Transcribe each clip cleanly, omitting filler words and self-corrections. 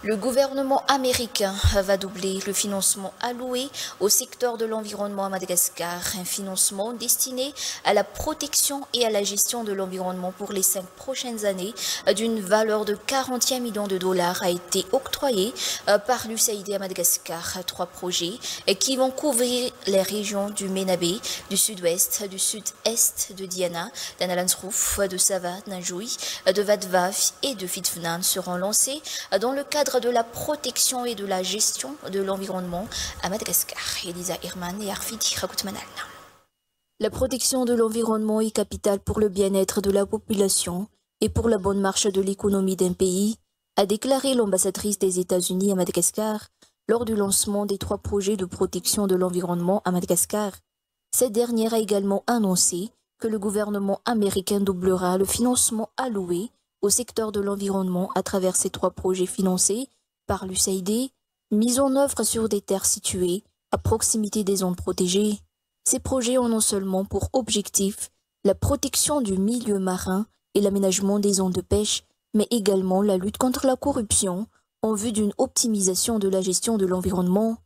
Le gouvernement américain va doubler le financement alloué au secteur de l'environnement à Madagascar, un financement destiné à la protection et à la gestion de l'environnement pour les 5 prochaines années d'une valeur de 41 millions de dollars a été octroyé par l'USAID à Madagascar. 3 projets qui vont couvrir les régions du Ménabé, du sud-ouest, du sud-est de Diana, d'Analandsrouf, de Sava, d'Anjoui, de Vadvav et de Fitfnan seront lancés dans le cadre de la protection et de la gestion de l'environnement à Madagascar. Elisa Herman et Arfiti Rakoutmanal. La protection de l'environnement est capitale pour le bien-être de la population et pour la bonne marche de l'économie d'un pays, a déclaré l'ambassadrice des États-Unis à Madagascar lors du lancement des 3 projets de protection de l'environnement à Madagascar. Cette dernière a également annoncé que le gouvernement américain doublera le financement alloué au secteur de l'environnement à travers ces 3 projets financés par l'USAID, mis en œuvre sur des terres situées à proximité des zones protégées. Ces projets ont non seulement pour objectif la protection du milieu marin et l'aménagement des zones de pêche, mais également la lutte contre la corruption en vue d'une optimisation de la gestion de l'environnement.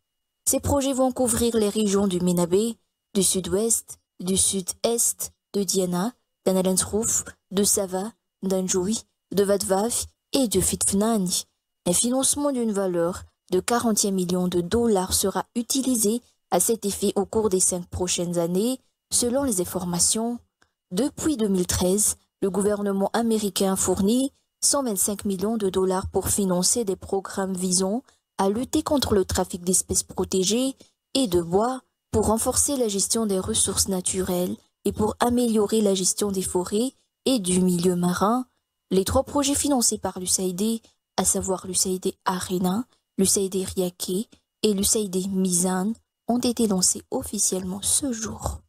Ces projets vont couvrir les régions du Ménabé, du sud-ouest, du sud-est, de Diana, d'Analandsrouf, de Sava, d'Anjoui, de Vadvav et de Fitfnani. Un financement d'une valeur de 41 millions de dollars sera utilisé à cet effet au cours des 5 prochaines années, selon les informations. Depuis 2013, le gouvernement américain fournit 125 millions de dollars pour financer des programmes visant à lutter contre le trafic d'espèces protégées et de bois, pour renforcer la gestion des ressources naturelles et pour améliorer la gestion des forêts et du milieu marin. Les 3 projets financés par l'USAID, à savoir l'USAID Arena, l'USAID Riake et l'USAID Mizan, ont été lancés officiellement ce jour.